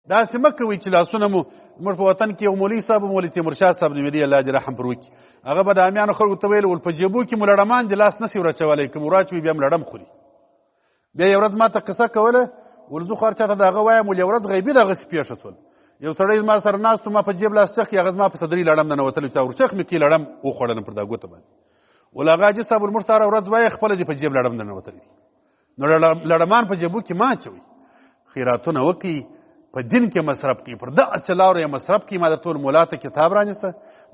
داسې مه کوئ چې لاسونه مو زموږ په وطن کې یو مولوي صاحب مولوي تیمورشاه صاحب نومېدی الله دې رحم پر وکړي هغه به د عامیانو خلکو ته ویل ول په جیبو کې مو لړمان د لاس نسي ورچولی که مو راچوي بیا م لړم خوري بیا یو ورځ ما ته قصه کوله ول زه خو هر چاته د هغه وایم ول یو ورځ غیبي دغسې پېښه شول یو سړی زما سره ناست و ما په جیب لاس چخ کړي هغه زما په صدري لړم ننوتلی چې ورچخ مې کړي لړم وخوړلم پر دا ګوته باندې ول هغه حاجي صاحب موږ ته هره ورځ وایي خپله دې په جیب لړم ننوتلی دي نو لړمان په جیبو کې مه اچوئ خیراتونه وکړئ په دین کې مصرف کړي پر دغسې لارو یې مصرف کړي ما درته ویل ملا ته کتاب رانیسه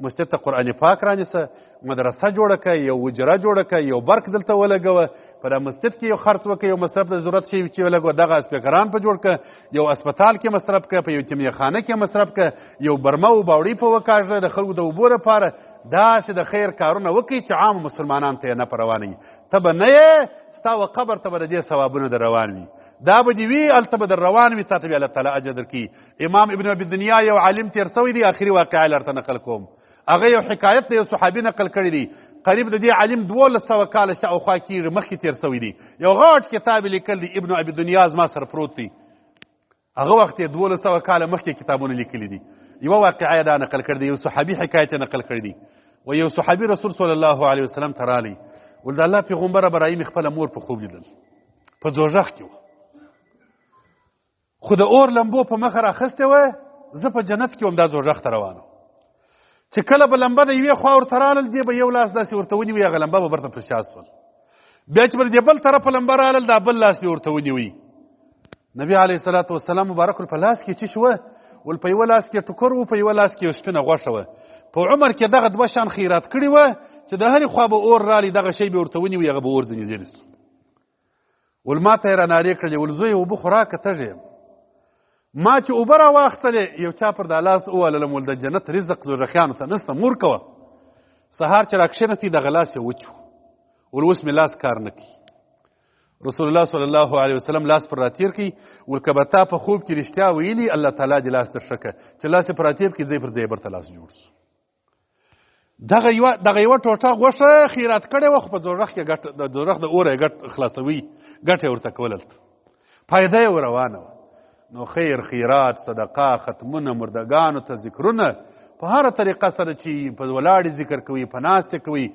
مسجد ته قرآن پاک رانیسه مدرسه جوړه کړه یو وجره جوړه کړه یو برق دلته ولګوه په دا مسجد کې یو خرڅ وکړه یو مصرف د ضرورت شی چې ولګوه دغه اسپیکران په جوړ کړه یو اسپتال کې مصرف کړه په یو یتیمخانه کې مصرف کړه یو برمه و باوړي په وکاږه د خلکو د اوبو لپاره داسې د خیر کارونه وکړي چې عام مسلمانانو ته یې نه په روانوي ته به نه یې ستا و قبر ته به د دې ثوابونه در روان وي دا به دې وي هلته به در روان وي تا ته بیا الله تعالی اجر درکړي امام ابن ابي دنیا یو عالم تېر سوی دی آخري واقعه درته نقل کوم هغه یو حکایت د یو صحابي نقل کړی دی قریب د دې عالم 1200 کاله شاوخوا کېږي مخکې تېر سوی دی یو غټ کتاب یې لیکل دی ابن ابي دنیا زما سره پروت دی هغه وخت یې 1200 کاله مخکې کتابونه لیکلي دي یوه واقعه دا نقل کړی دی یو صحابي حکایت یې نقل کړی دی و یو صحابي رسول صلی الله علیه وسلم ته رالی ول د الله پیغمبره برایم خپله مور په خوب لیدل په دوژخ کې وه خو د اور لمبو په مخه راخستې وه زه په جنت کې وم دا دوژخ ته روانه چې کله به لمبه د یوې خوا ورته رالل دی به یو لاس داسې ورته ونیوي هغه لمبه به برته پر شا سول بیا چې به د بل طرفه لمبه رالل دا بل لاس به ورته ونیوي نبي علیه صلات وسلام مبارک په لاس کې څه شوه ول په یوه لاس کې ټوکر و په یوه لاس کې یو سپینه غوښه وه په عمر کې دغه دوه شان خیرات کړي وه چې د هرې خوا به اور رالی دغه شی به ورته ونیوي هغه به اور ځینې لرې سو ول ما ته یې رانارې کړلې ول زویه اوبه خو راکه تږی یم ما چې اوبه راواخیستلې یو چا پر دا لاس ووهللم ول د جنت رزق دوژخیانو ته نسته مور کوه سهار چې راکښېنستې دغه لاس یې وچ ول اوس مې لاس کار نه کوي رسول الله صلی الله علیه وسلم لاس پر راتیر کړي ول که به تا په خوب کې رښتیا ویلي الله تعالی دې لاس در ښه کړه چې لاس یې پر راتیر کړي ځای پر ځای برته لاس جوړ سو دغه یوه ټوټه غوښه خیرات کړې وه خو په دوژخ کې د دوژخ د اوره یې ګټ خلاصوي ګټه یې ورته کوله فایده یې ورروانه وه نو خیر خیرات صدقه ختمونه مردگانو ته ذکرونه په هره طریقه سره چې په ولاړې ذکر کوي په ناستې کوي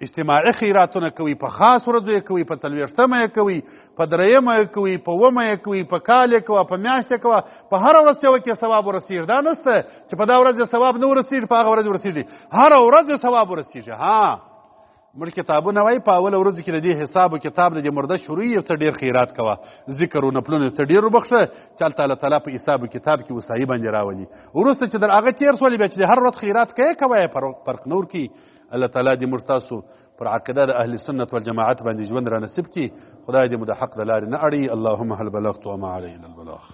اجتماعي خیراتونه کوي په خاص ورځو یې کوي په 40مه یې کوي په 3مه یې کوي په 9مه یې کوي په کال یې کوه په میاشت یې کوه په هره ورځ چې وکړې ثواب ورسېږي دا نسته چې په دا ورځ یې ثواب نه ورسېږي په هغه ورځ ورسېږي هره ورځ یې ثواب ورسېږي ها موږ کتابونه وایي په اوله ورځو کې د دې حساب و کتاب د دې مرده شروع یو څه ډېر خیرات کوه ذکر و نفلونه څه ډېر وبخښه چې هلته الله تعالی په حساب و کتاب کې وسایي باندې راولي وروسته چې در هغه تېر سولې بیا چې د هر ورځ خیرات کوې کوه یې فرق نور کړي الله تعالی دې موږ تاسو پر عقیده د اهل سنت والجماعت باندې ژوند را نصیب کړي خدای دې مو د حق د لارې نه اړوي اللهم هل بلغت وما علی الا البلاغ